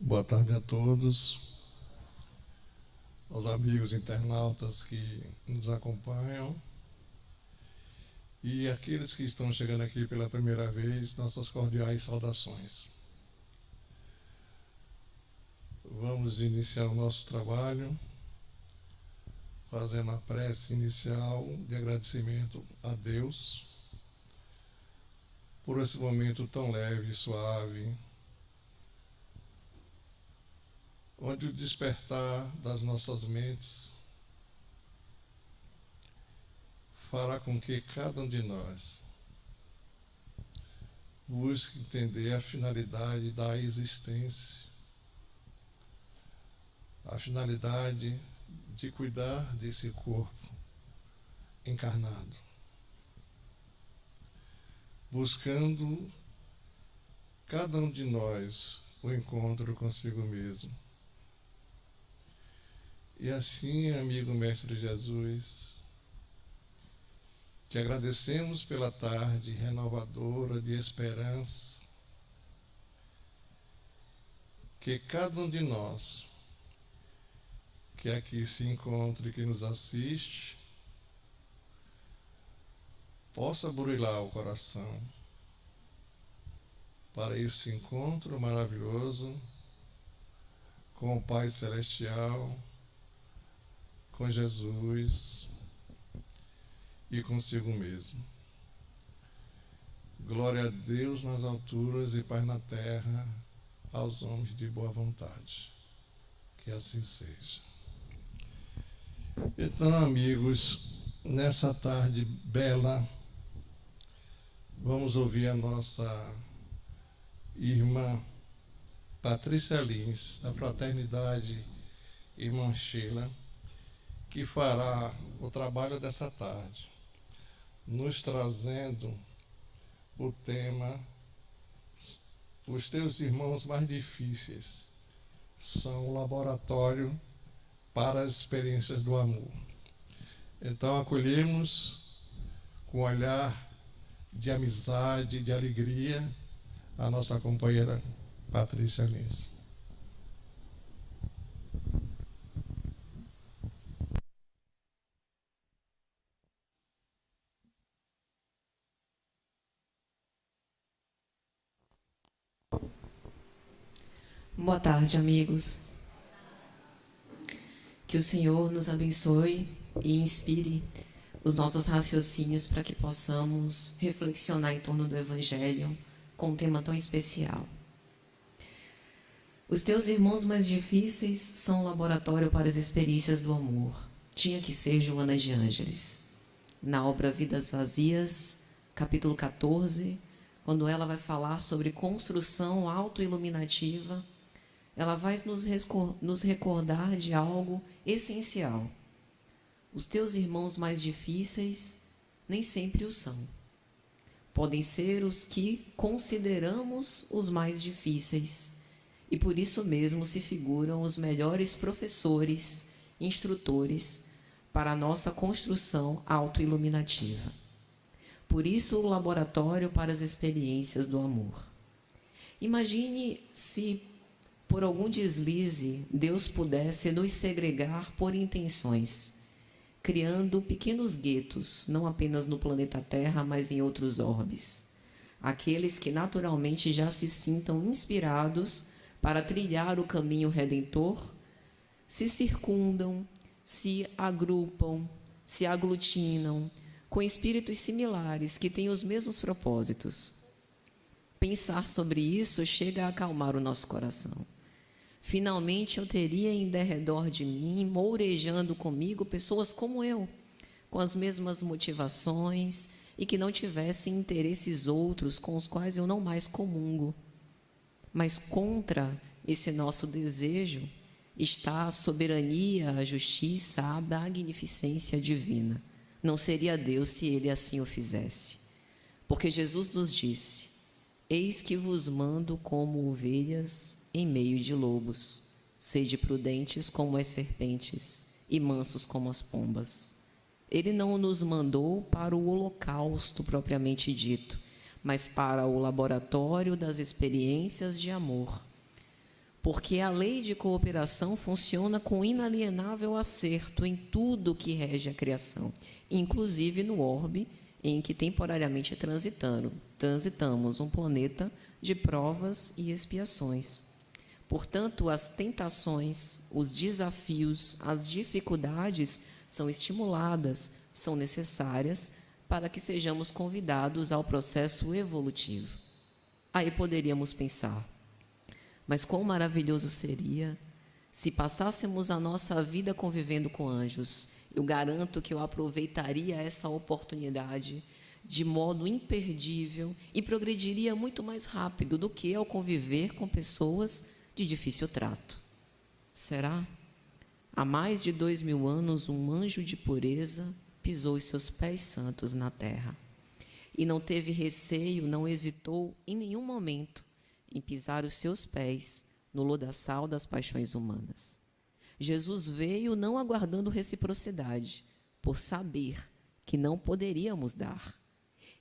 Boa tarde a todos, aos amigos internautas que nos acompanham e aqueles que estão chegando aqui pela primeira vez, nossas cordiais saudações. Vamos iniciar o nosso trabalho fazendo a prece inicial de agradecimento a Deus por esse momento tão leve e suave, onde o despertar das nossas mentes fará com que cada um de nós busque entender a finalidade da existência, a finalidade de cuidar desse corpo encarnado, buscando cada um de nós o encontro consigo mesmo. E assim, amigo Mestre Jesus, te agradecemos pela tarde renovadora de esperança que cada um de nós que aqui se encontre, que nos assiste, possa burilar o coração para esse encontro maravilhoso com o Pai Celestial, com Jesus e consigo mesmo. Glória a Deus nas alturas e paz na terra aos homens de boa vontade. Que assim seja. Então, amigos, nessa tarde bela, vamos ouvir a nossa irmã Patrícia Lins, da Fraternidade Irmã Sheila, que fará o trabalho dessa tarde, nos trazendo o tema Os teus irmãos mais difíceis são o laboratório para as experiências do amor. Então acolhemos com um olhar de amizade, de alegria, a nossa companheira Patrícia Lins. Boa tarde, amigos. Que o Senhor nos abençoe e inspire os nossos raciocínios para que possamos reflexionar em torno do Evangelho com um tema tão especial. Os teus irmãos mais difíceis são um laboratório para as experiências do amor. Tinha que ser Joana de Ângeles. Na obra Vidas Vazias, capítulo 14, quando ela vai falar sobre construção autoiluminativa, ela vai nos recordar de algo essencial. Os teus irmãos mais difíceis nem sempre o são. Podem ser os que consideramos os mais difíceis, e por isso mesmo se figuram os melhores professores, instrutores para a nossa construção autoiluminativa. Por isso o laboratório para as experiências do amor. Imagine se por algum deslize, Deus pudesse nos segregar por intenções, criando pequenos guetos, não apenas no planeta Terra, mas em outros orbes. Aqueles que naturalmente já se sintam inspirados para trilhar o caminho redentor, se circundam, se agrupam, se aglutinam, com espíritos similares que têm os mesmos propósitos. Pensar sobre isso chega a acalmar o nosso coração. Finalmente eu teria em derredor de mim, mourejando comigo, pessoas como eu, com as mesmas motivações e que não tivessem interesses outros com os quais eu não mais comungo. Mas contra esse nosso desejo está a soberania, a justiça, a magnificência divina. Não seria Deus se Ele assim o fizesse. Porque Jesus nos disse: eis que vos mando como ovelhas em meio de lobos. Sede prudentes como as serpentes e mansos como as pombas. Ele não nos mandou para o holocausto propriamente dito, mas para o laboratório das experiências de amor. porque a lei de cooperação funciona com inalienável acerto em tudo que rege a criação, inclusive no orbe em que temporariamente transitamos, um planeta de provas e expiações. Portanto, as tentações, os desafios, as dificuldades são estimuladas, são necessárias para que sejamos convidados ao processo evolutivo. Aí poderíamos pensar, mas quão maravilhoso seria se passássemos a nossa vida convivendo com anjos. Eu garanto que eu aproveitaria essa oportunidade de modo imperdível e progrediria muito mais rápido do que ao conviver com pessoas de difícil trato. Será? Há mais de 2000 anos, um anjo de pureza pisou os seus pés santos na terra. E não teve receio, não hesitou em nenhum momento em pisar os seus pés no lodaçal das paixões humanas. Jesus veio não aguardando reciprocidade, por saber que não poderíamos dar.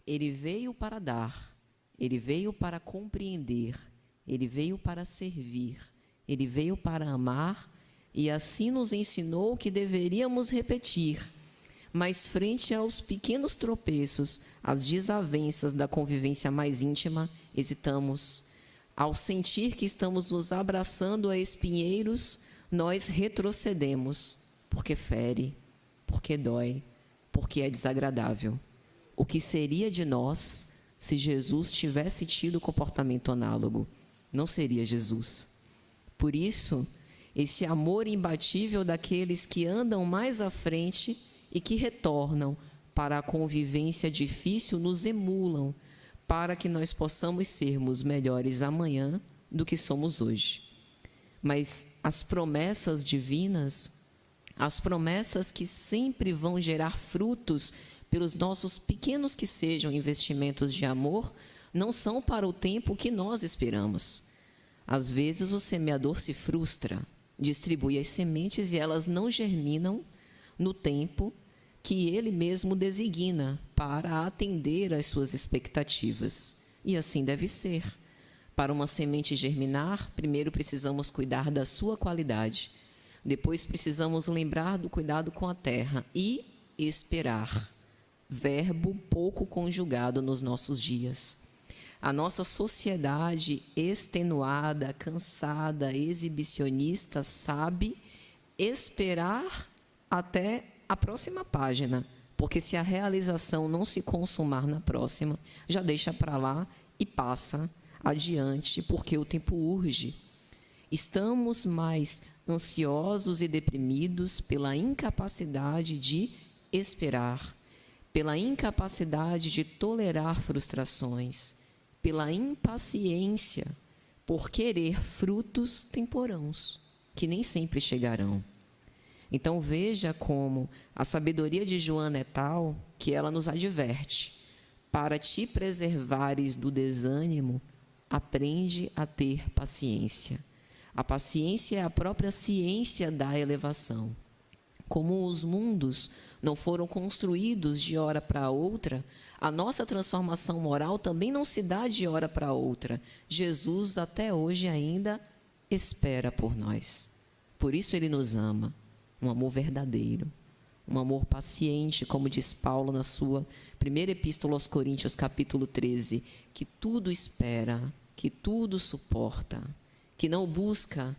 Ele veio para dar, ele veio para compreender, ele veio para servir, ele veio para amar e assim nos ensinou que deveríamos repetir. Mas frente aos pequenos tropeços, às desavenças da convivência mais íntima, hesitamos. Ao sentir que estamos nos abraçando a espinheiros, nós retrocedemos, porque fere, porque dói, porque é desagradável. O que seria de nós se Jesus tivesse tido comportamento análogo? Não seria Jesus. Por isso, esse amor imbatível daqueles que andam mais à frente e que retornam para a convivência difícil nos emulam, para que nós possamos sermos melhores amanhã do que somos hoje. Mas as promessas divinas, as promessas que sempre vão gerar frutos pelos nossos pequenos que sejam investimentos de amor, não são para o tempo que nós esperamos. Às vezes o semeador se frustra, distribui as sementes e elas não germinam no tempo que ele mesmo designa para atender às suas expectativas. E assim deve ser. Para uma semente germinar, primeiro precisamos cuidar da sua qualidade. Depois precisamos lembrar do cuidado com a terra e esperar. Verbo pouco conjugado nos nossos dias. A nossa sociedade extenuada, cansada, exibicionista, sabe esperar até a próxima página, porque se a realização não se consumar na próxima, já deixa para lá e passa adiante, porque o tempo urge. Estamos mais ansiosos e deprimidos pela incapacidade de esperar, pela incapacidade de tolerar frustrações, pela impaciência por querer frutos temporãos, que nem sempre chegarão. Então veja como a sabedoria de Joana é tal que ela nos adverte: para te preservares do desânimo, aprende a ter paciência. A paciência é a própria ciência da elevação. Como os mundos não foram construídos de hora para outra, a nossa transformação moral também não se dá de hora para outra. Jesus até hoje ainda espera por nós. Por isso ele nos ama. Um amor verdadeiro, um amor paciente, como diz Paulo na sua primeira epístola aos Coríntios, capítulo 13, que tudo espera, que tudo suporta, que não busca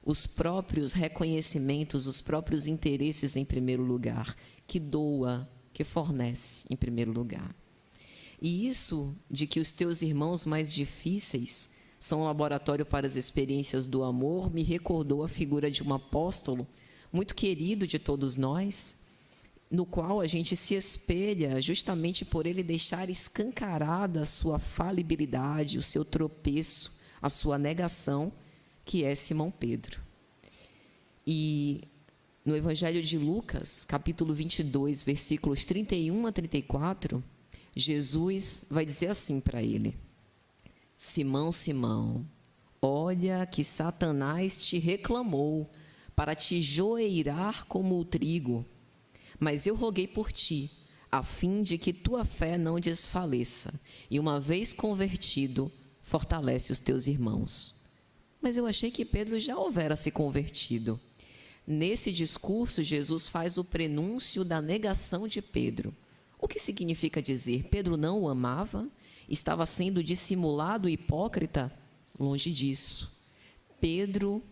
os próprios reconhecimentos, os próprios interesses em primeiro lugar, que doa, que fornece em primeiro lugar. E isso de que os teus irmãos mais difíceis são um laboratório para as experiências do amor, me recordou a figura de um apóstolo muito querido de todos nós, no qual a gente se espelha justamente por ele deixar escancarada a sua falibilidade, o seu tropeço, a sua negação, que é Simão Pedro. E no Evangelho de Lucas, capítulo 22, versículos 31 a 34, Jesus vai dizer assim para ele: Simão, Simão, olha que Satanás te reclamou para te joeirar como o trigo, mas eu roguei por ti, a fim de que tua fé não desfaleça, e uma vez convertido, fortalece os teus irmãos. Mas eu achei que Pedro já houvera se convertido. Nesse discurso, Jesus faz o prenúncio da negação de Pedro. O que significa dizer? Pedro não o amava? Estava sendo dissimulado e hipócrita? Longe disso. Pedro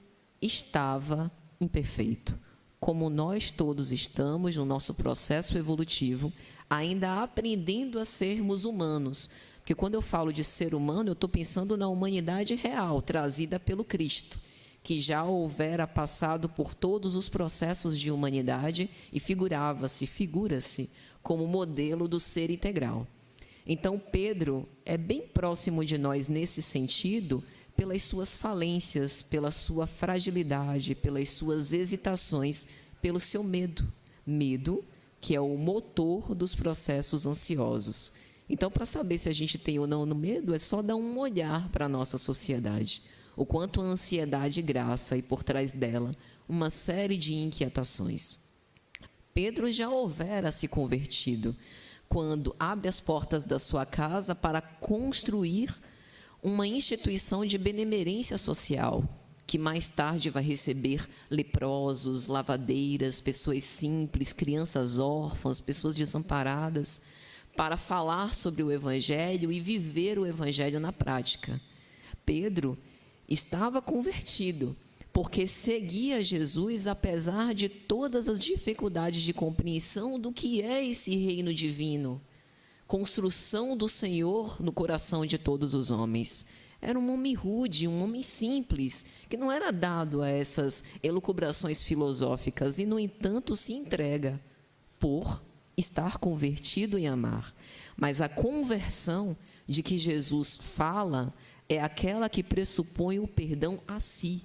estava imperfeito, como nós todos estamos no nosso processo evolutivo, ainda aprendendo a sermos humanos. Porque quando eu falo de ser humano, eu estou pensando na humanidade real, trazida pelo Cristo, que já houvera passado por todos os processos de humanidade e figura-se como modelo do ser integral. Então, Pedro é bem próximo de nós nesse sentido, pelas suas falências, pela sua fragilidade, pelas suas hesitações, pelo seu medo. Medo, que é o motor dos processos ansiosos. Então, para saber se a gente tem ou não medo, é só dar um olhar para a nossa sociedade. O quanto a ansiedade graça e, por trás dela, uma série de inquietações. Pedro já houvera se convertido quando abre as portas da sua casa para construir uma instituição de benemerência social, que mais tarde vai receber leprosos, lavadeiras, pessoas simples, crianças órfãs, pessoas desamparadas, para falar sobre o Evangelho e viver o Evangelho na prática. Pedro estava convertido, porque seguia Jesus apesar de todas as dificuldades de compreensão do que é esse reino divino, construção do Senhor no coração de todos os homens. Era um homem rude, um homem simples, que não era dado a essas elucubrações filosóficas e, no entanto, se entrega por estar convertido e amar. Mas a conversão de que Jesus fala é aquela que pressupõe o perdão a si,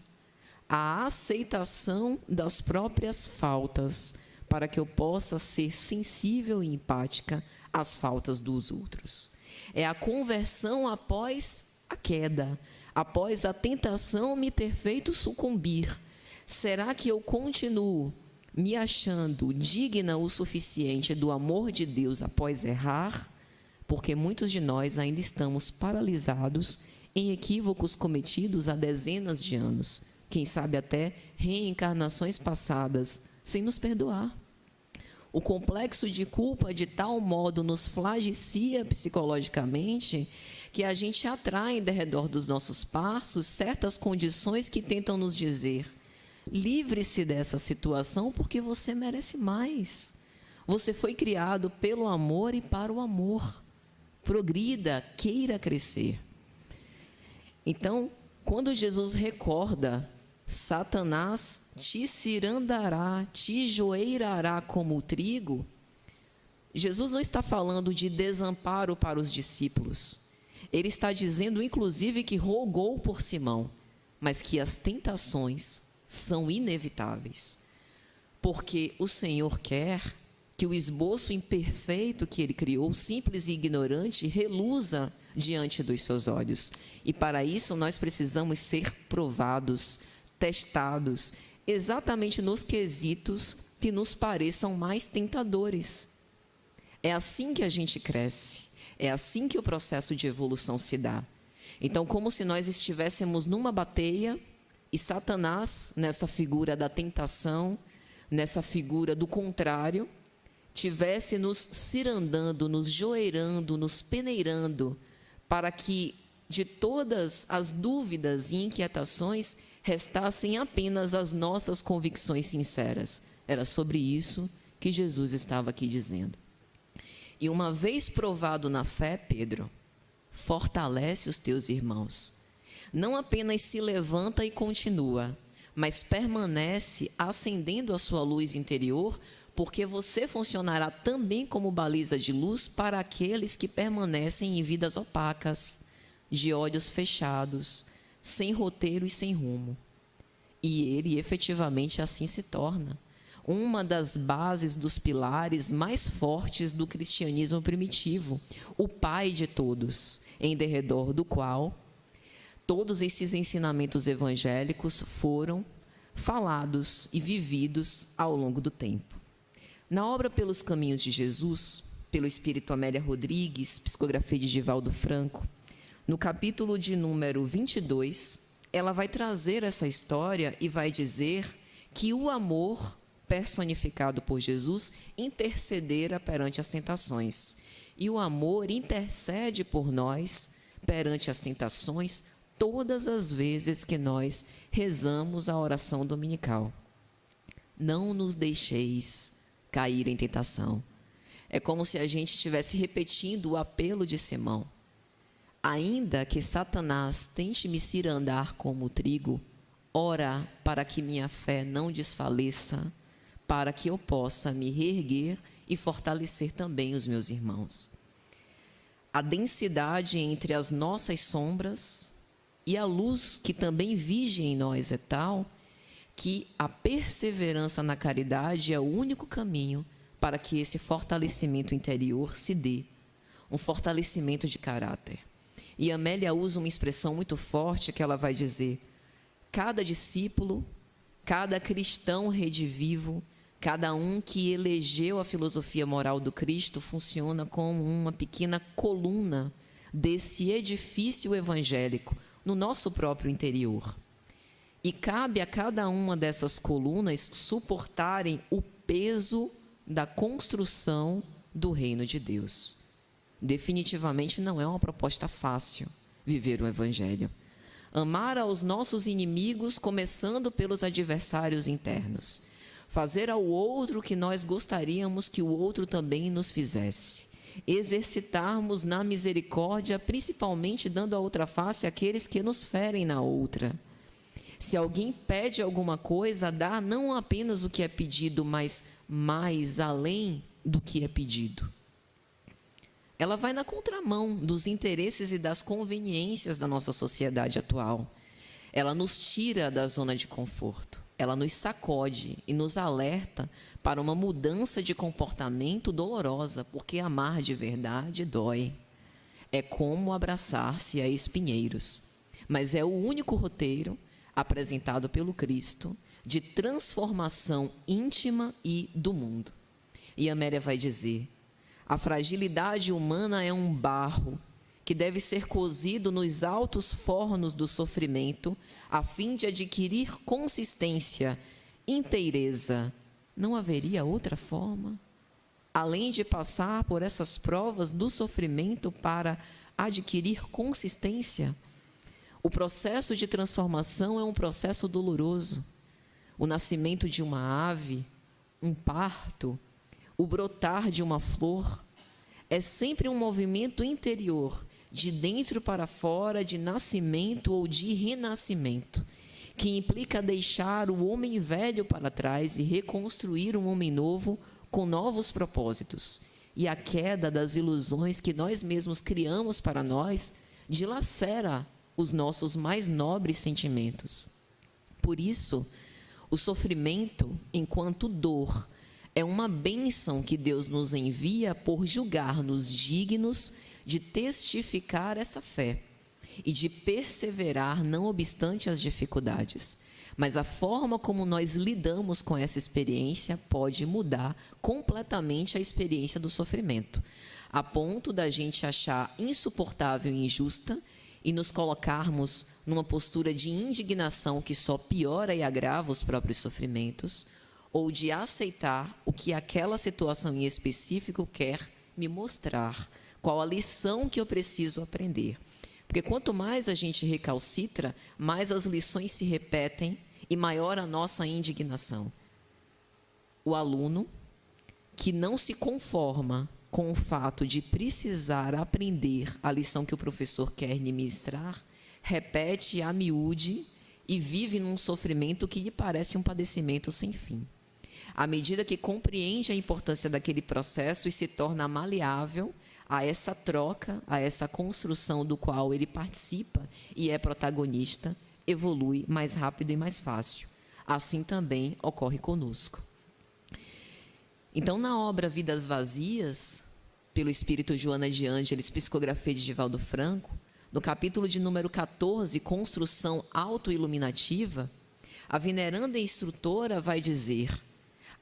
a aceitação das próprias faltas, para que eu possa ser sensível e empática às faltas dos outros. É a conversão após a queda, após a tentação me ter feito sucumbir. Será que eu continuo me achando digna o suficiente do amor de Deus após errar? Porque muitos de nós ainda estamos paralisados em equívocos cometidos há dezenas de anos, quem sabe até reencarnações passadas, sem nos perdoar. O complexo de culpa de tal modo nos flagecia psicologicamente que a gente atrai em derredor dos nossos passos certas condições que tentam nos dizer: livre-se dessa situação porque você merece mais. Você foi criado pelo amor e para o amor. Progrida, queira crescer. Então, quando Jesus recorda: Satanás te cirandará, te joeirará como o trigo, Jesus não está falando de desamparo para os discípulos. Ele está dizendo, inclusive, que rogou por Simão, mas que as tentações são inevitáveis, porque o Senhor quer que o esboço imperfeito que Ele criou, simples e ignorante, reluza diante dos seus olhos. E para isso nós precisamos ser provados, testados, exatamente nos quesitos que nos pareçam mais tentadores. É assim que a gente cresce, é assim que o processo de evolução se dá. Então, como se nós estivéssemos numa bateia e Satanás, nessa figura da tentação, nessa figura do contrário, tivesse nos cirandando, nos joeirando, nos peneirando, para que de todas as dúvidas e inquietações restassem apenas as nossas convicções sinceras. Era sobre isso que Jesus estava aqui dizendo. E uma vez provado na fé, Pedro, fortalece os teus irmãos. Não apenas se levanta e continua, mas permanece acendendo a sua luz interior, porque você funcionará também como baliza de luz para aqueles que permanecem em vidas opacas, de olhos fechados, sem roteiro e sem rumo. E ele efetivamente assim se torna uma das bases dos pilares mais fortes do cristianismo primitivo, o pai de todos, em derredor do qual todos esses ensinamentos evangélicos foram falados e vividos ao longo do tempo. Na obra Pelos Caminhos de Jesus, pelo espírito Amélia Rodrigues, psicografia de Divaldo Franco, no capítulo de número 22, ela vai trazer essa história e vai dizer que o amor personificado por Jesus intercedera perante as tentações. E o amor intercede por nós perante as tentações todas as vezes que nós rezamos a oração dominical. Não nos deixeis cair em tentação. É como se a gente estivesse repetindo o apelo de Simão. Ainda que Satanás tente me cirandar como trigo, ora para que minha fé não desfaleça, para que eu possa me reerguer e fortalecer também os meus irmãos. A densidade entre as nossas sombras e a luz que também vige em nós é tal que a perseverança na caridade é o único caminho para que esse fortalecimento interior se dê, um fortalecimento de caráter. E Amélia usa uma expressão muito forte que ela vai dizer: cada discípulo, cada cristão redivivo, cada um que elegeu a filosofia moral do Cristo funciona como uma pequena coluna desse edifício evangélico no nosso próprio interior. E cabe a cada uma dessas colunas suportarem o peso da construção do reino de Deus. Definitivamente não é uma proposta fácil viver o Evangelho. Amar aos nossos inimigos, começando pelos adversários internos. Fazer ao outro o que nós gostaríamos que o outro também nos fizesse. Exercitarmos na misericórdia, principalmente dando a outra face àqueles que nos ferem na outra. Se alguém pede alguma coisa, dá não apenas o que é pedido, mas mais além do que é pedido. Ela vai na contramão dos interesses e das conveniências da nossa sociedade atual. Ela nos tira da zona de conforto. Ela nos sacode e nos alerta para uma mudança de comportamento dolorosa, porque amar de verdade dói. É como abraçar-se a espinheiros. Mas é o único roteiro apresentado pelo Cristo de transformação íntima e do mundo. E Amélia vai dizer: a fragilidade humana é um barro que deve ser cozido nos altos fornos do sofrimento a fim de adquirir consistência, inteireza. Não haveria outra forma? Além de passar por essas provas do sofrimento para adquirir consistência? O processo de transformação é um processo doloroso. O nascimento de uma ave, um parto, o brotar de uma flor, é sempre um movimento interior, de dentro para fora, de nascimento ou de renascimento, que implica deixar o homem velho para trás e reconstruir um homem novo com novos propósitos. E a queda das ilusões que nós mesmos criamos para nós dilacera os nossos mais nobres sentimentos. Por isso, o sofrimento, enquanto dor, é uma bênção que Deus nos envia por julgar-nos dignos de testificar essa fé e de perseverar não obstante as dificuldades. Mas a forma como nós lidamos com essa experiência pode mudar completamente a experiência do sofrimento, a ponto da gente achar insuportável e injusta e nos colocarmos numa postura de indignação que só piora e agrava os próprios sofrimentos, ou de aceitar o que aquela situação em específico quer me mostrar, qual a lição que eu preciso aprender. Porque quanto mais a gente recalcitra, mais as lições se repetem e maior a nossa indignação. O aluno que não se conforma com o fato de precisar aprender a lição que o professor quer ministrar, repete a miúde e vive num sofrimento que lhe parece um padecimento sem fim. À medida que compreende a importância daquele processo e se torna maleável a essa troca, a essa construção do qual ele participa e é protagonista, evolui mais rápido e mais fácil. Assim também ocorre conosco. Então, na obra Vidas Vazias, pelo espírito Joana de Ângeles, psicografia de Divaldo Franco, no capítulo de número 14, Construção Autoiluminativa, a veneranda instrutora vai dizer: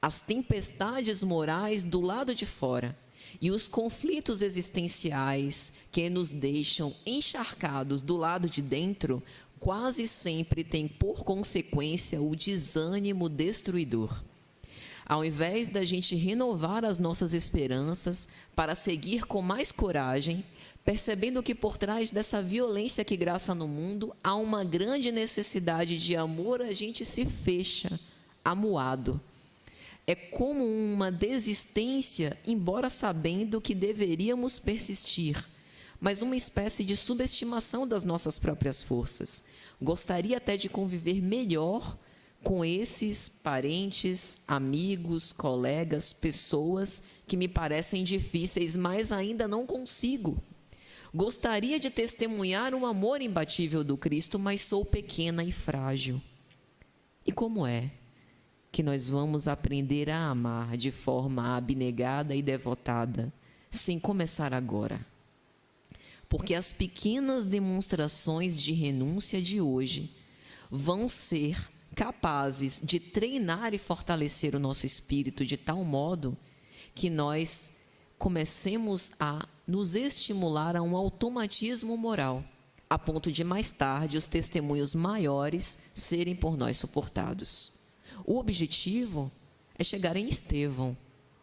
as tempestades morais do lado de fora e os conflitos existenciais que nos deixam encharcados do lado de dentro quase sempre tem por consequência o desânimo destruidor. Ao invés da gente renovar as nossas esperanças para seguir com mais coragem, percebendo que por trás dessa violência que graça no mundo, há uma grande necessidade de amor, a gente se fecha, amuado. É como uma desistência, embora sabendo que deveríamos persistir, mas uma espécie de subestimação das nossas próprias forças. Gostaria até de conviver melhor com esses parentes, amigos, colegas, pessoas que me parecem difíceis, mas ainda não consigo. Gostaria de testemunhar o amor imbatível do Cristo, mas sou pequena e frágil. E como é que nós vamos aprender a amar de forma abnegada e devotada, sem começar agora? Porque as pequenas demonstrações de renúncia de hoje vão ser capazes de treinar e fortalecer o nosso espírito de tal modo que nós comecemos a nos estimular a um automatismo moral, a ponto de mais tarde os testemunhos maiores serem por nós suportados. O objetivo é chegar em Estevão,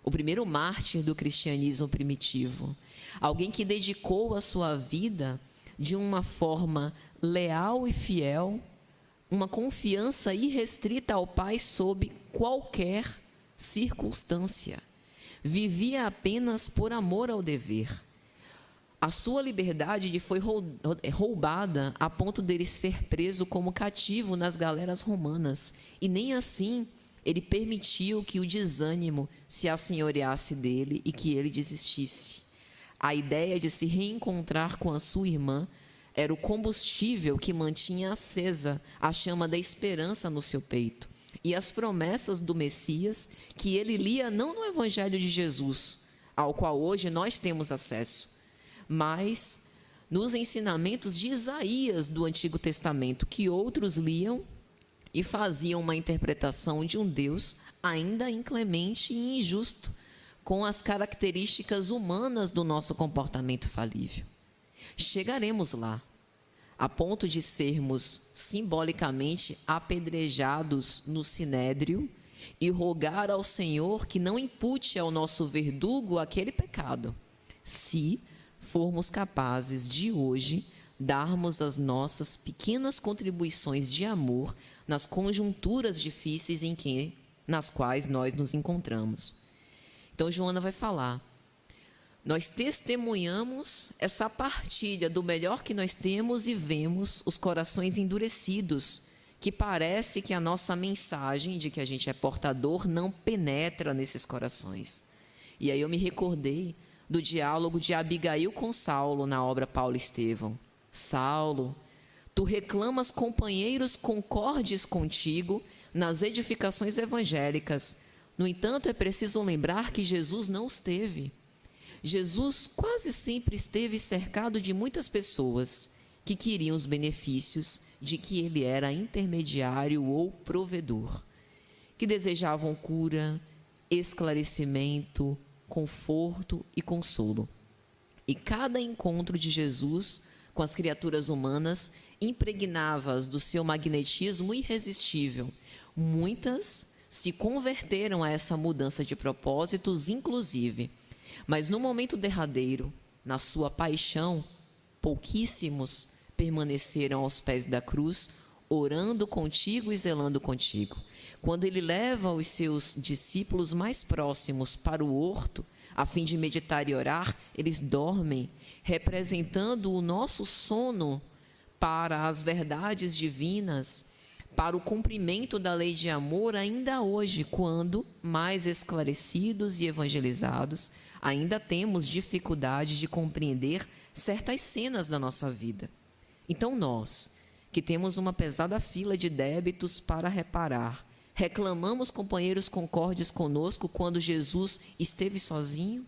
o primeiro mártir do cristianismo primitivo, alguém que dedicou a sua vida de uma forma leal e fiel, uma confiança irrestrita ao Pai sob qualquer circunstância. Vivia apenas por amor ao dever. A sua liberdade lhe foi roubada a ponto dele ser preso como cativo nas galeras romanas. E nem assim ele permitiu que o desânimo se assenhoreasse dele e que ele desistisse. A ideia de se reencontrar com a sua irmã era o combustível que mantinha acesa a chama da esperança no seu peito. E as promessas do Messias que ele lia não no Evangelho de Jesus, ao qual hoje nós temos acesso, mas nos ensinamentos de Isaías do Antigo Testamento, que outros liam e faziam uma interpretação de um Deus ainda inclemente e injusto, com as características humanas do nosso comportamento falível. Chegaremos lá, a ponto de sermos simbolicamente apedrejados no sinédrio e rogar ao Senhor que não impute ao nosso verdugo aquele pecado, se formos capazes de hoje darmos as nossas pequenas contribuições de amor nas conjunturas difíceis nas quais nós nos encontramos. Então, Joana vai falar. Nós testemunhamos essa partilha do melhor que nós temos e vemos os corações endurecidos, que parece que a nossa mensagem de que a gente é portador não penetra nesses corações. E aí eu me recordei do diálogo de Abigail com Saulo na obra Paulo e Estevão. Saulo, tu reclamas companheiros concordes contigo nas edificações evangélicas. No entanto, é preciso lembrar que Jesus não os teve. Jesus quase sempre esteve cercado de muitas pessoas que queriam os benefícios de que ele era intermediário ou provedor, que desejavam cura, esclarecimento, conforto e consolo. E cada encontro de Jesus com as criaturas humanas impregnava-as do seu magnetismo irresistível. Muitas se converteram a essa mudança de propósitos, inclusive. Mas no momento derradeiro, na sua paixão, pouquíssimos permaneceram aos pés da cruz, orando contigo e zelando contigo. Quando ele leva os seus discípulos mais próximos para o horto, a fim de meditar e orar, eles dormem, representando o nosso sono para as verdades divinas, para o cumprimento da lei de amor, ainda hoje, quando, mais esclarecidos e evangelizados, ainda temos dificuldade de compreender certas cenas da nossa vida. Então nós, que temos uma pesada fila de débitos para reparar, reclamamos companheiros concordes conosco quando Jesus esteve sozinho?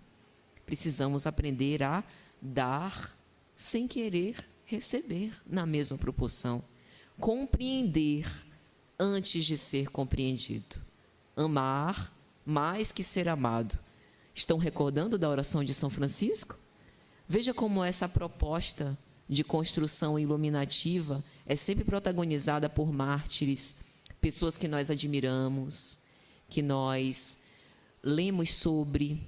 Precisamos aprender a dar sem querer receber na mesma proporção. Compreender antes de ser compreendido. Amar mais que ser amado. Estão recordando da oração de São Francisco? Veja como essa proposta de construção iluminativa é sempre protagonizada por mártires, pessoas que nós admiramos, que nós lemos sobre,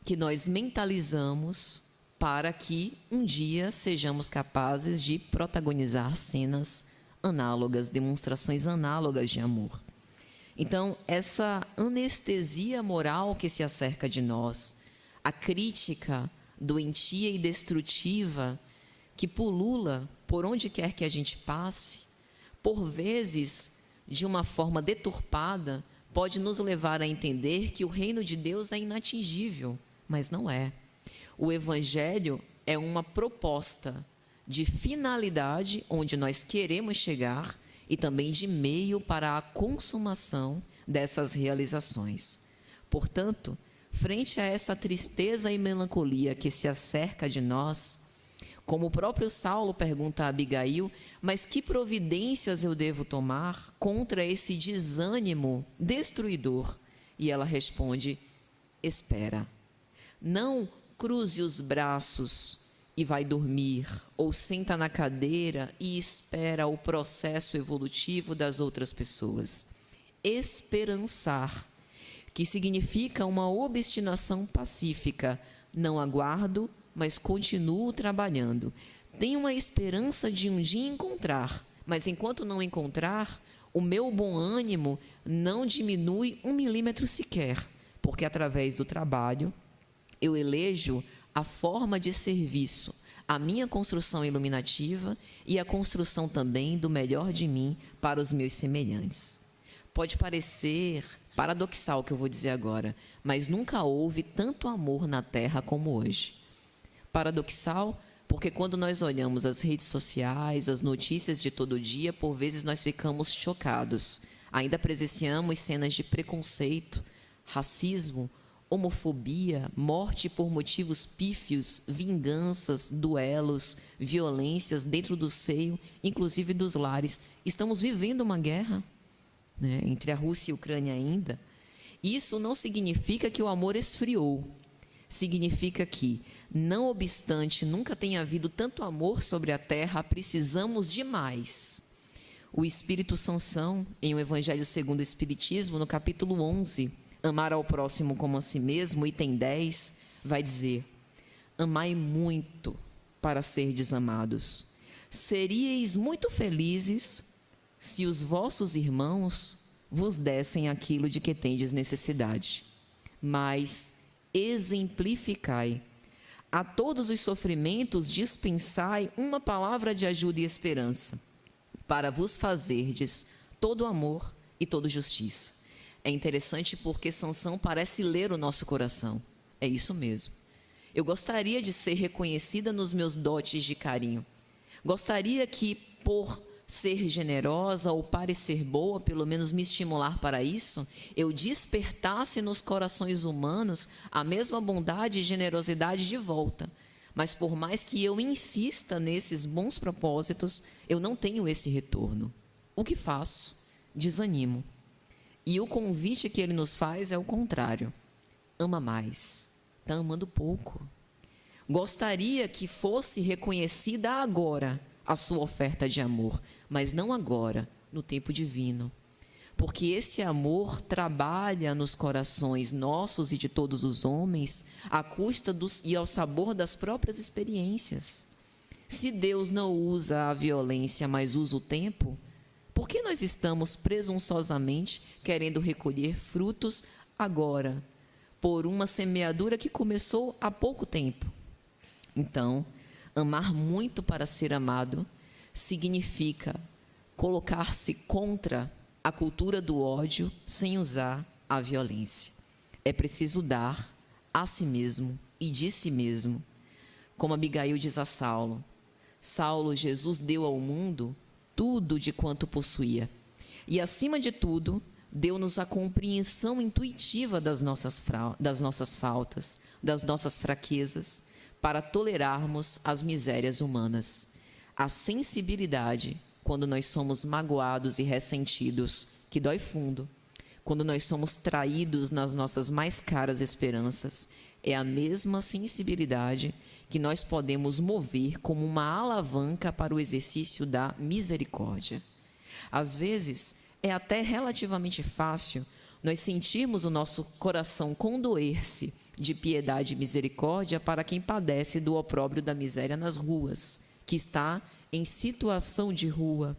que nós mentalizamos para que um dia sejamos capazes de protagonizar cenas análogas, demonstrações análogas de amor. Então, essa anestesia moral que se acerca de nós, a crítica doentia e destrutiva que pulula por onde quer que a gente passe, por vezes, de uma forma deturpada, pode nos levar a entender que o reino de Deus é inatingível, mas não é. O Evangelho é uma proposta de finalidade onde nós queremos chegar e também de meio para a consumação dessas realizações. Portanto, frente a essa tristeza e melancolia que se acerca de nós, como o próprio Saulo pergunta a Abigail, mas que providências eu devo tomar contra esse desânimo destruidor? E ela responde: espera. Não cruze os braços e vai dormir, ou senta na cadeira e espera o processo evolutivo das outras pessoas. Esperançar, que significa uma obstinação pacífica. Não aguardo, mas continuo trabalhando. Tenho uma esperança de um dia encontrar, mas enquanto não encontrar, o meu bom ânimo não diminui 1 milímetro sequer, porque através do trabalho eu elejo a forma de serviço, a minha construção iluminativa e a construção também do melhor de mim para os meus semelhantes. Pode parecer paradoxal o que eu vou dizer agora, mas nunca houve tanto amor na Terra como hoje. Paradoxal porque quando nós olhamos as redes sociais, as notícias de todo dia, por vezes nós ficamos chocados. Ainda presenciamos cenas de preconceito, racismo, homofobia, morte por motivos pífios, vinganças, duelos, violências dentro do seio, inclusive dos lares. Estamos vivendo uma guerra, né, entre a Rússia e a Ucrânia ainda. Isso não significa que o amor esfriou. Significa que, não obstante nunca tenha havido tanto amor sobre a terra, precisamos de mais. O Espírito Sansão, em O Evangelho segundo o Espiritismo, no capítulo 11, Amar ao próximo como a si mesmo, item 10, vai dizer: amai muito para serdes amados. Seríeis muito felizes se os vossos irmãos vos dessem aquilo de que tendes necessidade. Mas exemplificai. A todos os sofrimentos dispensai uma palavra de ajuda e esperança, para vos fazerdes todo amor e toda justiça. É interessante porque Sansão parece ler o nosso coração. É isso mesmo. Eu gostaria de ser reconhecida nos meus dotes de carinho. Gostaria que, por ser generosa ou parecer boa, pelo menos me estimular para isso, eu despertasse nos corações humanos a mesma bondade e generosidade de volta. Mas por mais que eu insista nesses bons propósitos, eu não tenho esse retorno. O que faço? Desanimo. E o convite que ele nos faz é o contrário. Ama mais. Está amando pouco. Gostaria que fosse reconhecida agora a sua oferta de amor, mas não agora, no tempo divino. Porque esse amor trabalha nos corações nossos e de todos os homens, à custa e ao sabor das próprias experiências. Se Deus não usa a violência, mas usa o tempo, por que nós estamos presunçosamente querendo recolher frutos agora, por uma semeadura que começou há pouco tempo? Então, amar muito para ser amado significa colocar-se contra a cultura do ódio sem usar a violência. É preciso dar a si mesmo e de si mesmo. Como Abigail diz a Saulo: Saulo, Jesus deu ao mundo tudo de quanto possuía. E, acima de tudo, deu-nos a compreensão intuitiva das nossas faltas, das nossas fraquezas, para tolerarmos as misérias humanas. A sensibilidade, quando nós somos magoados e ressentidos, que dói fundo, quando nós somos traídos nas nossas mais caras esperanças, é a mesma sensibilidade que nós podemos mover como uma alavanca para o exercício da misericórdia. Às vezes, é até relativamente fácil nós sentirmos o nosso coração condoer-se de piedade e misericórdia para quem padece do opróbrio da miséria nas ruas, que está em situação de rua,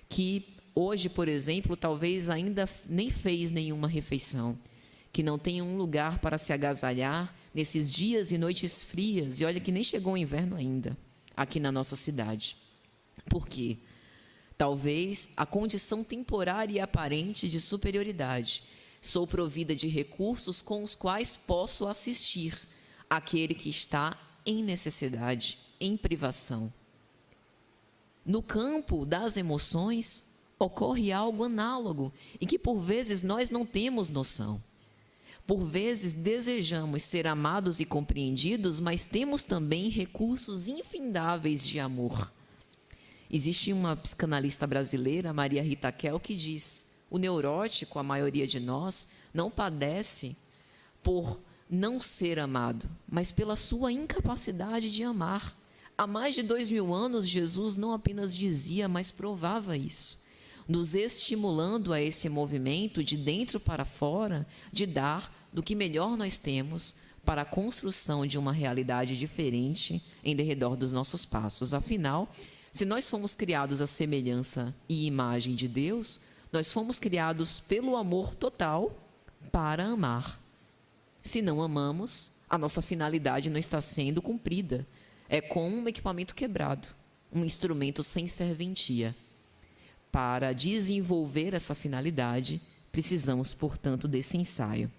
que hoje, por exemplo, talvez ainda nem fez nenhuma refeição, que não tem um lugar para se agasalhar nesses dias e noites frias, e olha que nem chegou o inverno ainda, aqui na nossa cidade. Por quê? Talvez a condição temporária e aparente de superioridade. Sou provida de recursos com os quais posso assistir aquele que está em necessidade, em privação. No campo das emoções, ocorre algo análogo e que por vezes nós não temos noção. Por vezes desejamos ser amados e compreendidos, mas temos também recursos infindáveis de amor. Existe uma psicanalista brasileira, Maria Rita Kell, que diz: o neurótico, a maioria de nós, não padece por não ser amado, mas pela sua incapacidade de amar. Há mais de 2000 anos, Jesus não apenas dizia, mas provava isso, nos estimulando a esse movimento de dentro para fora, de dar do que melhor nós temos para a construção de uma realidade diferente em derredor dos nossos passos. Afinal, se nós somos criados à semelhança e imagem de Deus, nós fomos criados pelo amor total para amar. Se não amamos, a nossa finalidade não está sendo cumprida. É como um equipamento quebrado, um instrumento sem serventia. Para desenvolver essa finalidade, precisamos, portanto, desse ensaio,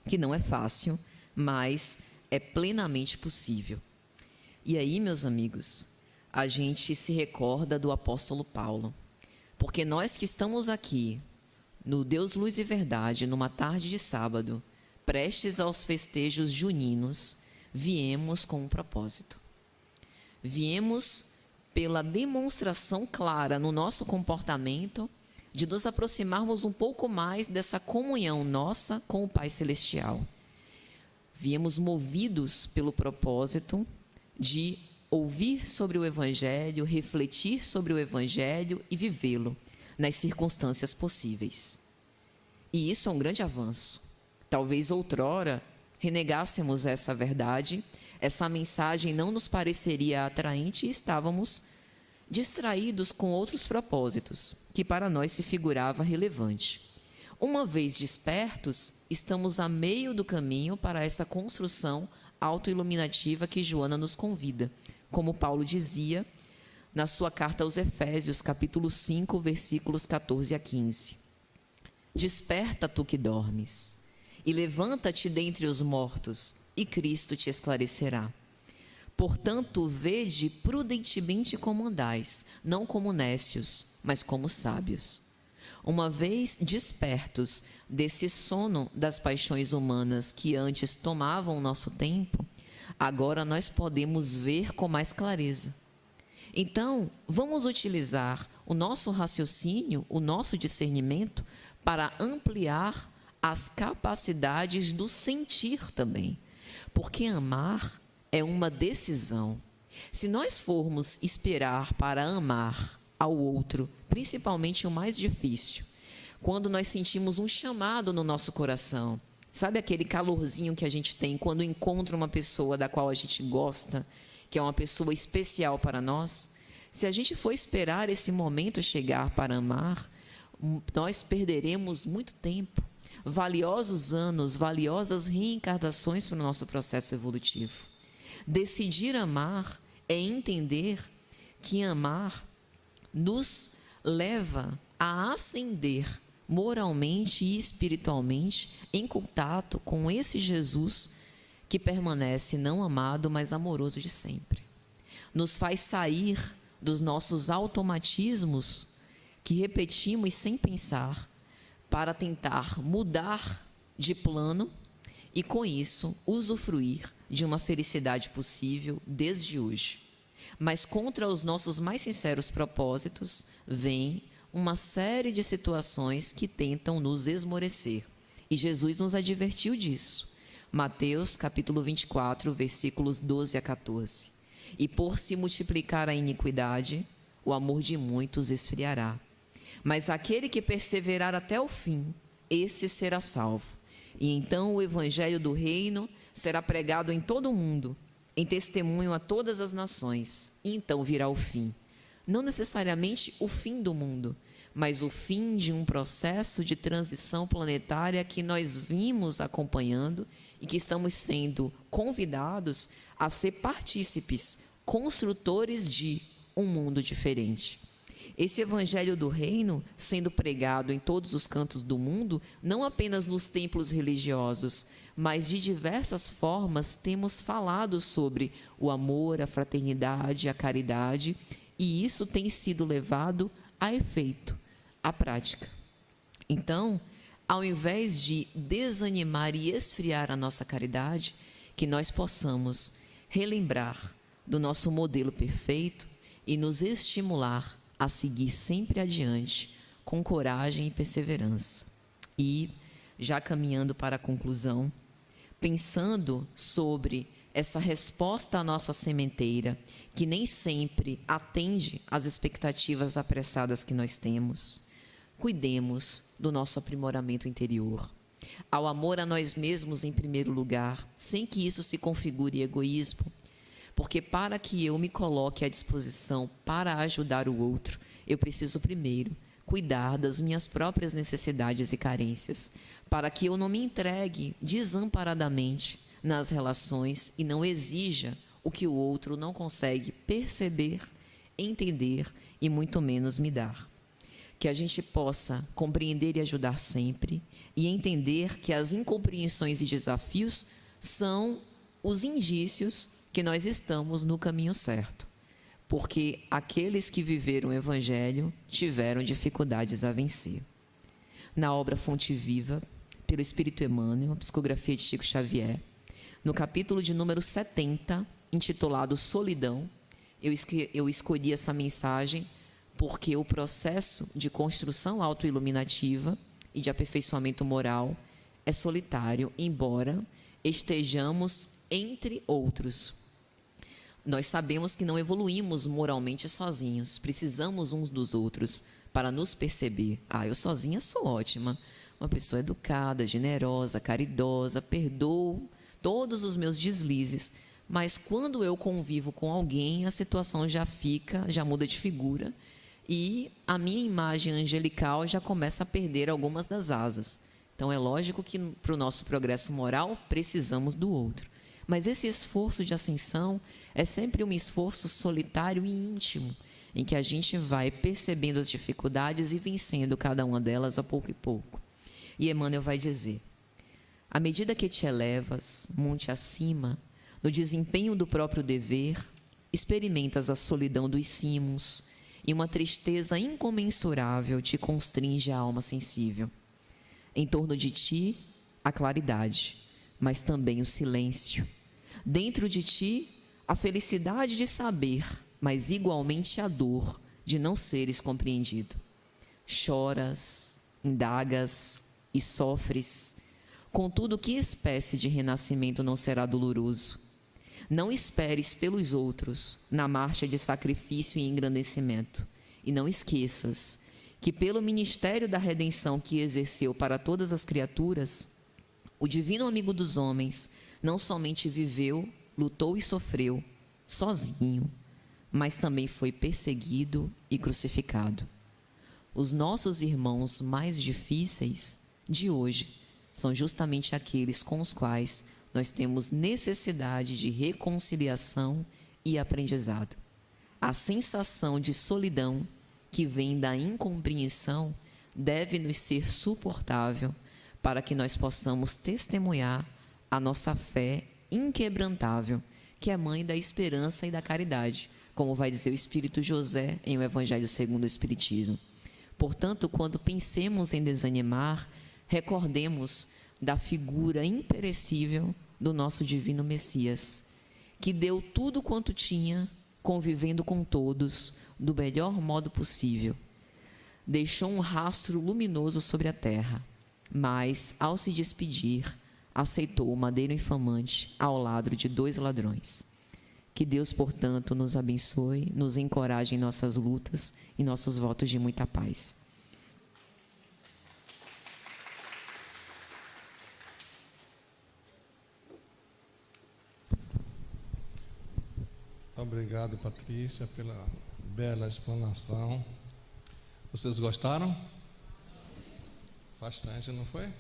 que não é fácil, mas é plenamente possível. E aí, meus amigos, a gente se recorda do apóstolo Paulo, porque nós que estamos aqui, no Deus Luz e Verdade, numa tarde de sábado, prestes aos festejos juninos, viemos com um propósito. Viemos pela demonstração clara no nosso comportamento de nos aproximarmos um pouco mais dessa comunhão nossa com o Pai Celestial. Viemos movidos pelo propósito de ouvir sobre o Evangelho, refletir sobre o Evangelho e vivê-lo nas circunstâncias possíveis. E isso é um grande avanço. Talvez outrora renegássemos essa verdade, essa mensagem não nos pareceria atraente e estávamos distraídos com outros propósitos, que para nós se figurava relevante. Uma vez despertos, estamos a meio do caminho para essa construção autoiluminativa que Joana nos convida, como Paulo dizia na sua carta aos Efésios, capítulo 5, versículos 14 a 15. Desperta, tu que dormes, e levanta-te dentre os mortos, e Cristo te esclarecerá. Portanto, vede prudentemente como andais, não como nécios, mas como sábios. Uma vez despertos desse sono das paixões humanas que antes tomavam o nosso tempo, agora nós podemos ver com mais clareza. Então, vamos utilizar o nosso raciocínio, o nosso discernimento, para ampliar as capacidades do sentir também. Porque amar é uma decisão. Se nós formos esperar para amar ao outro, principalmente o mais difícil, quando nós sentimos um chamado no nosso coração, sabe aquele calorzinho que a gente tem quando encontra uma pessoa da qual a gente gosta, que é uma pessoa especial para nós? Se a gente for esperar esse momento chegar para amar, nós perderemos muito tempo, valiosos anos, valiosas reencarnações para o nosso processo evolutivo. Decidir amar é entender que amar nos leva a ascender moralmente e espiritualmente em contato com esse Jesus que permanece não amado, mas amoroso de sempre. Nos faz sair dos nossos automatismos que repetimos sem pensar, para tentar mudar de plano e, com isso, usufruir de uma felicidade possível desde hoje. Mas contra os nossos mais sinceros propósitos, vem uma série de situações que tentam nos esmorecer. E Jesus nos advertiu disso. Mateus, capítulo 24, versículos 12 a 14. E por se multiplicar a iniquidade, o amor de muitos esfriará. Mas aquele que perseverar até o fim, esse será salvo. E então o evangelho do reino será pregado em todo o mundo, em testemunho a todas as nações. E então virá o fim. Não necessariamente o fim do mundo, mas o fim de um processo de transição planetária que nós vimos acompanhando e que estamos sendo convidados a ser partícipes, construtores de um mundo diferente. Esse evangelho do reino sendo pregado em todos os cantos do mundo, não apenas nos templos religiosos, mas de diversas formas temos falado sobre o amor, a fraternidade, a caridade, e isso tem sido levado a efeito, à prática. Então, ao invés de desanimar e esfriar a nossa caridade, que nós possamos relembrar do nosso modelo perfeito e nos estimular a seguir sempre adiante com coragem e perseverança. E, já caminhando para a conclusão, pensando sobre essa resposta à nossa sementeira, que nem sempre atende às expectativas apressadas que nós temos, cuidemos do nosso aprimoramento interior, ao amor a nós mesmos em primeiro lugar, sem que isso se configure egoísmo, porque para que eu me coloque à disposição para ajudar o outro, eu preciso primeiro cuidar das minhas próprias necessidades e carências, para que eu não me entregue desamparadamente nas relações e não exija o que o outro não consegue perceber, entender e muito menos me dar. Que a gente possa compreender e ajudar sempre e entender que as incompreensões e desafios são os indícios que nós estamos no caminho certo, porque aqueles que viveram o Evangelho tiveram dificuldades a vencer. Na obra Fonte Viva, pelo Espírito Emmanuel, a psicografia de Chico Xavier, no capítulo de número 70, intitulado Solidão, eu escolhi essa mensagem porque o processo de construção autoiluminativa e de aperfeiçoamento moral é solitário, embora estejamos entre outros. Nós sabemos que não evoluímos moralmente sozinhos, precisamos uns dos outros para nos perceber. Eu sozinha sou ótima, uma pessoa educada, generosa, caridosa, perdoo todos os meus deslizes, mas quando eu convivo com alguém, a situação já muda de figura e a minha imagem angelical já começa a perder algumas das asas. Então é lógico que para o nosso progresso moral precisamos do outro. Mas esse esforço de ascensão é sempre um esforço solitário e íntimo, em que a gente vai percebendo as dificuldades e vencendo cada uma delas a pouco e pouco. E Emmanuel vai dizer: à medida que te elevas, monte acima, no desempenho do próprio dever, experimentas a solidão dos cimos e uma tristeza incomensurável te constringe a alma sensível. Em torno de ti, a claridade, mas também o silêncio. Dentro de ti, a felicidade de saber, mas igualmente a dor de não seres compreendido. Choras, indagas e sofres. Contudo, que espécie de renascimento não será doloroso? Não esperes pelos outros na marcha de sacrifício e engrandecimento. E não esqueças que pelo ministério da redenção que exerceu para todas as criaturas, o divino amigo dos homens não somente viveu, lutou e sofreu sozinho, mas também foi perseguido e crucificado. Os nossos irmãos mais difíceis de hoje são justamente aqueles com os quais nós temos necessidade de reconciliação e aprendizado. A sensação de solidão que vem da incompreensão deve nos ser suportável para que nós possamos testemunhar a nossa fé inquebrantável, que é mãe da esperança e da caridade, como vai dizer o Espírito José em O Evangelho segundo o Espiritismo. Portanto, quando pensemos em desanimar, recordemos da figura imperecível do nosso divino Messias, que deu tudo quanto tinha, convivendo com todos, do melhor modo possível. Deixou um rastro luminoso sobre a terra, mas, ao se despedir, aceitou o madeiro infamante ao lado de 2 ladrões. Que Deus, portanto, nos abençoe, nos encoraje em nossas lutas e nossos votos de muita paz. Obrigado, Patrícia, pela bela explanação. Vocês gostaram? Bastante, não foi?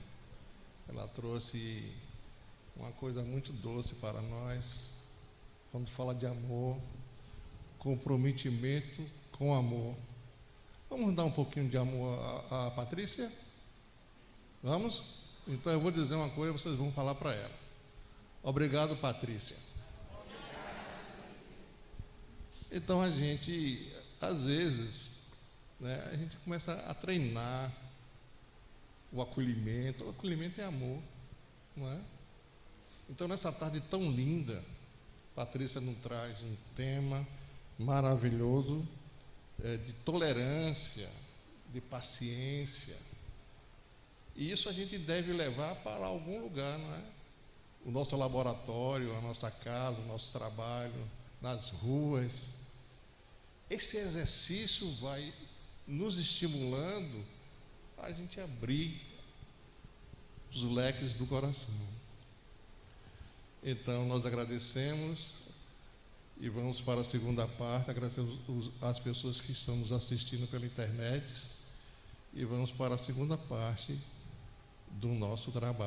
Ela trouxe uma coisa muito doce para nós, quando fala de amor, comprometimento com amor. Vamos dar um pouquinho de amor à Patrícia? Vamos? Então eu vou dizer uma coisa, vocês vão falar para ela. Obrigado, Patrícia. Então a gente, às vezes, né, a gente começa a treinar o acolhimento. O acolhimento é amor, não é? Então nessa tarde tão linda, Patrícia nos traz um tema maravilhoso de tolerância, de paciência. E isso a gente deve levar para algum lugar, não é? O nosso laboratório, a nossa casa, o nosso trabalho, nas ruas. Esse exercício vai nos estimulando a gente abrir os leques do coração. Então, nós agradecemos e vamos para a segunda parte. Agradecemos as pessoas que estão nos assistindo pela internet e vamos para a segunda parte do nosso trabalho.